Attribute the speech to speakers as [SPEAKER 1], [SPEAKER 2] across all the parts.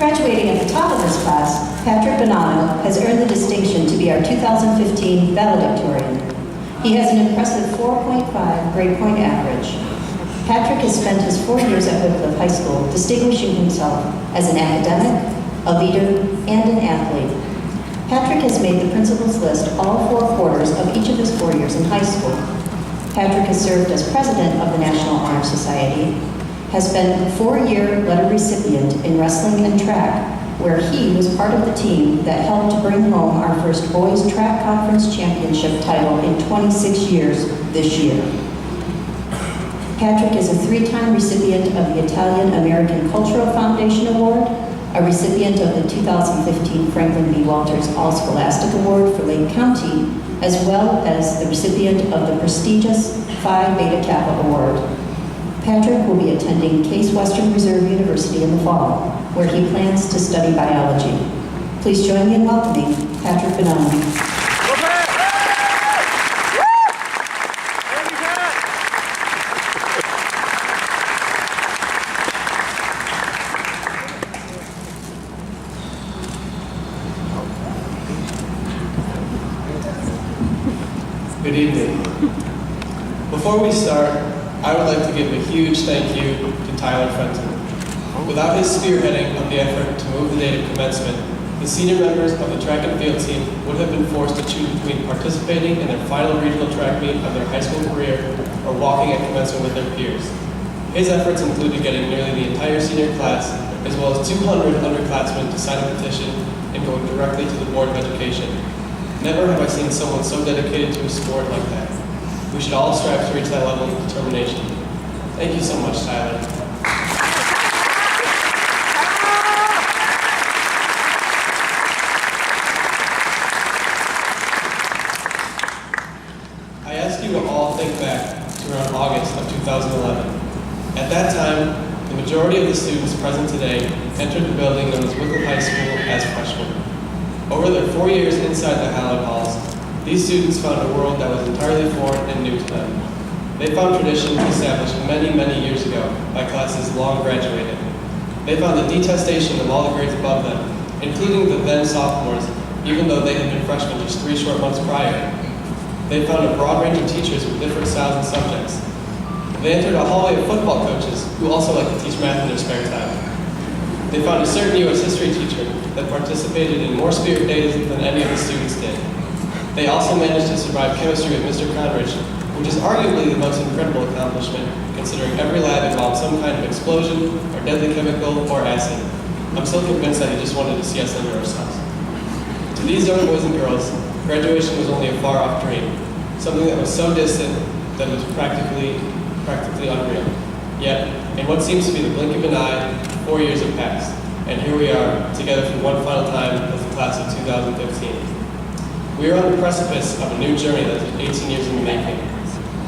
[SPEAKER 1] Graduating at the top of his class, Patrick Bonanno has earned the distinction to be our 2015 Valedictorian. He has an impressive 4.5 grade point average. Patrick has spent his 4 years at Wycliffe High School distinguishing himself as an academic, a leader, and an athlete. Patrick has made the principal's list all 4 quarters of each of his 4 years in high school. Patrick has served as president of the National Honor Society, has been a 4-year letter recipient in wrestling and track, where he was part of the team that helped bring home our first boys track conference championship title in 26 years this year. Patrick is a 3-time recipient of the Italian American Cultural Foundation Award, a recipient of the 2015 Franklin B. Walters All-Scholastic Award for Lake County, as well as the recipient of the prestigious Phi Beta Kappa Award. Patrick will be attending Case Western Reserve University in the fall, where he plans to study biology. Please join me in welcoming Patrick Bonanno.
[SPEAKER 2] Good evening. Before we start, I would like to give a huge thank you to Tyler Fenton. Without his spearheading of the effort to move the date of commencement, the senior members of the track and field team would have been forced to choose between participating in their final regional track meet of their high school career or walking at commencement with their peers. His efforts included getting nearly the entire senior class, as well as 200 underclassmen to sign a petition and going directly to the Board of Education. Never have I seen someone so dedicated to a sport like that. We should all strive to reach that level of determination. Thank you so much, Tyler. I ask you to all think back to around August of 2011. At that time, the majority of the students present today entered the building known as Wycliffe High School as freshmen. Over their 4 years inside the hallowed halls, these students found a world that was entirely foreign and new to them. They found traditions established many, many years ago by classes long graduated. They found the detestation of all the grades above them, including the then sophomores, even though they had been freshmen just 3 short months prior. They found a broad range of teachers with different styles and subjects. They entered a hallway of football coaches who also like to teach math in their spare time. They found a certain U.S. history teacher that participated in more spirit days than any of the students did. They also managed to survive chemistry with Mr. Conridge, which is arguably the most incredible accomplishment, considering every lab involved some kind of explosion, or deadly chemical, or acid. I'm still convinced that he just wanted to see us under ourselves. To these young boys and girls, graduation was only a far-off dream, something that was so distant that it was practically unreal. Yet, in what seems to be the blink of an eye, 4 years have passed, and here we are, together for one final time as the class of 2015. We are on the precipice of a new journey that is 18 years in the making.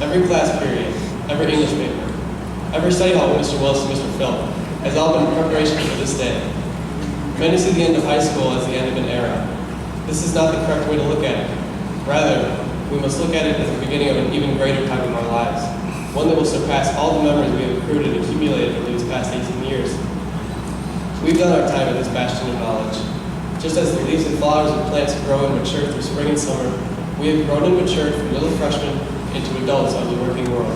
[SPEAKER 2] Every class period, every English paper, every study hall with Mr. Wilson, Mr. Phil, has all been in preparation for this day. Many see the end of high school as the end of an era. This is not the correct way to look at it. Rather, we must look at it as the beginning of an even greater time in our lives, one that will surpass all the memories we have accrued and accumulated over these past 18 years. We've done our time at this bastion of knowledge. Just as the leaves and flowers and plants grow and mature through spring and summer, we have grown and matured from little freshmen into adults of the working world.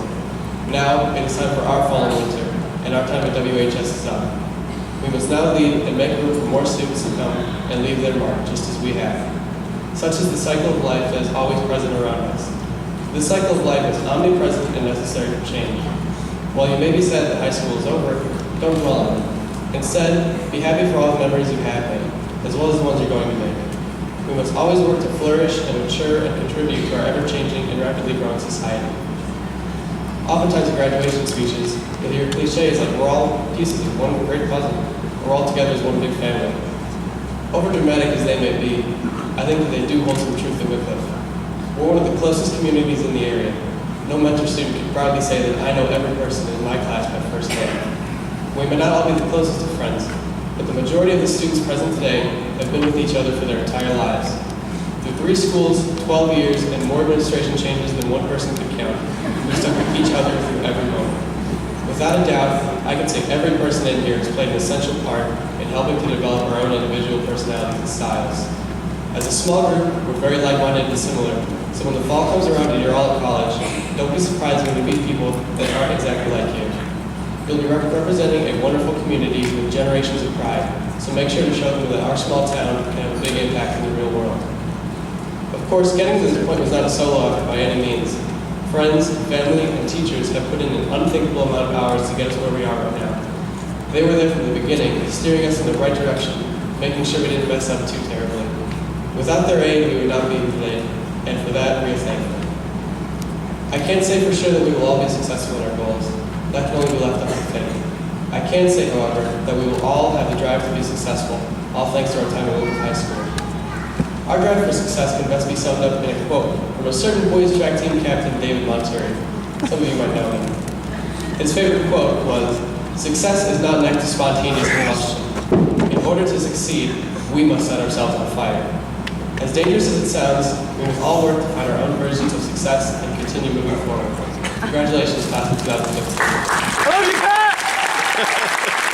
[SPEAKER 2] Now, it is time for our fall and winter, and our time at WHS is up. We must now lead and make room for more students to come and leave their mark, just as we have. Such is the cycle of life that is always present around us. This cycle of life is omnipresent and necessary for change. While you may be sad that high school is over, don't dwell on it. Instead, be happy for all the memories you have made, as well as the ones you're going to make. We must always work to flourish and mature and contribute to our ever-changing and rapidly growing society. Oftentimes in graduation speeches, you'll hear cliches like we're all pieces of one great puzzle, we're all together as one big family. Overdramatic as they may be, I think that they do hold some truth in Wycliffe. We're one of the closest communities in the area. No mentor student can proudly say that I know every person in my class by first name. We may not all be the closest of friends, but the majority of the students present today have been with each other for their entire lives. Through 3 schools, 12 years, and more administration changes than one person could count, we stuck with each other through every moment. With Without a doubt, I can say every person in here has played an essential part in helping to develop our own individual personalities and styles. As a small group, we're very like-minded and similar, so when the fall comes around and you're all at college, don't be surprised when you meet people that aren't exactly like you. You'll be representing a wonderful community with generations of pride, so make sure to show them that our small town can have a big impact in the real world. Of course, getting to this point was not a solo effort by any means. Friends, family, and teachers have put in an unthinkable amount of hours to get us where we are right now. They were there from the beginning, steering us in the right direction, making sure we didn't mess up too terribly. Without their aid, we would not be here today, and for that, we are thankful. I can't say for sure that we will all be successful in our goals. That can only be left up to fate. I can say, however, that we will all have the drive to be successful, all thanks to our time at Wilton High School. Our drive for success can best be summed up in a quote from a certain boys track team captain, David Monterey. Some of you might know him. His favorite quote was, "Success is not next to spontaneous combustion. In order to succeed, we must set ourselves on fire." As dangerous as it sounds, we must all work to find our own versions of success and continue moving forward. Congratulations, class of 2015.
[SPEAKER 3] I love you, Pat!